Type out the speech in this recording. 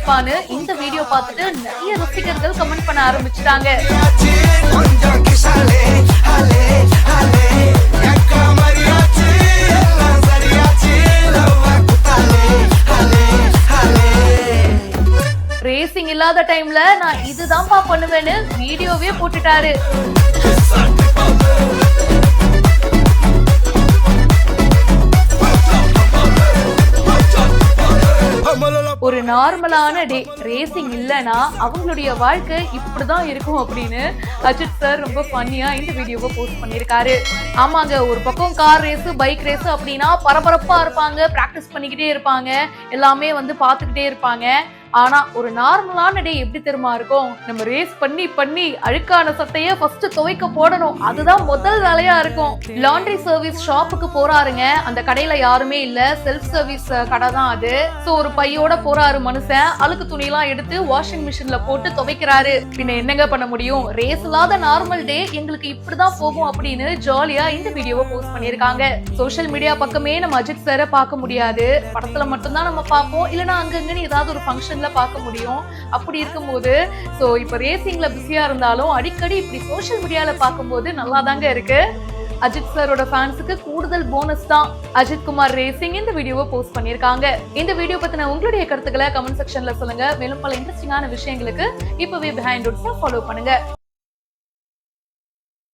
இருப்பான்னு இந்த வீடியோ பார்த்துட்டு நிறைய ரசிகர்கள் கமெண்ட் பண்ண ஆரம்பிச்சிட்டாங்க. ரேசிங் இல்லாத டைம்ல நான் இதுதான்ப்பா பண்ணுவேன்னு வீடியோவே போட்டுட்டாரு. ஒரு நார்மலான டே ரேசிங் இல்லனா அவங்களுடைய வாழ்க்கை இப்படிதான் இருக்கும் அப்படின்னு அஜித் சார் ரொம்ப ஃபன்னியா இந்த வீடியோவை போஸ்ட் பண்ணிருக்காரு. ஆமாங்க, ஒரு பக்கம் கார் ரேஸ், பைக் ரேஸ் அப்படின்னா பரபரப்பா இருப்பாங்க, பிராக்டிஸ் பண்ணிக்கிட்டே இருப்பாங்க, எல்லாமே பாத்துக்கிட்டே இருப்பாங்க. ஆனா ஒரு நார்மலான டே எப்படி தெரியுமா இருக்கும்? நம்ம ரேஸ் பண்ணி அழுக்கான சட்டைய ஃபர்ஸ்ட் துவைக்க போடணும், அதுதான் முதல் வேலையா இருக்கும். லாண்ட்ரி சர்வீஸ் ஷாப்புக்கு போறாருங்க. அந்த கடையில யாருமே இல்ல, செல்ஃப் சர்வீஸ் கடை தான் அது. சோ ஒரு பையோட போறாரு மனுஷன். அழுக்கு துணி எல்லாம் எடுத்து வாஷிங் மிஷின்ல போட்டு துவைக்கிறாரு. பின்ன என்னங்க பண்ண முடியும்? ரேஸ் இல்லாத நார்மல் டே எங்களுக்கு இப்படிதான் போகும் அப்படின்னு ஜாலியா இந்த வீடியோவை போஸ்ட் பண்ணிருக்காங்க. சோசியல் மீடியா பக்கமே நம்ம அஜித் சாரை பார்க்க முடியாது, படத்துல மட்டும்தான் நம்ம பார்ப்போம், இல்லைன்னா அங்கங்கன்னு ஏதாவது ஒரு ஃபங்க்ஷன் பார்க்க முடியும். அப்படி இருக்கும்போது சோ இப்ப ரேசிங்ல பிஸியா இருந்தாலும் அடிக்கடி இப்படி சோஷியல் மீடியால பார்க்கும்போது நல்லா தாங்க இருக்கு. அஜித் சாரோட ஃபேன்ஸுக்கு கூடுதல் போனஸ் தான். அஜித் குமார் ரேசிங் இந்த வீடியோவை போஸ்ட் பண்ணிருக்காங்க. இந்த வீடியோ பத்தின உங்களுடைய கருத்துக்களை கமெண்ட் செக்ஷன்ல சொல்லுங்க. மேலும் பல இன்ட்ரெஸ்டிங்கான விஷயங்களுக்கு இப்பவே பிஹைண்ட் ரூட்ஸ் ஃபாலோ பண்ணுங்க.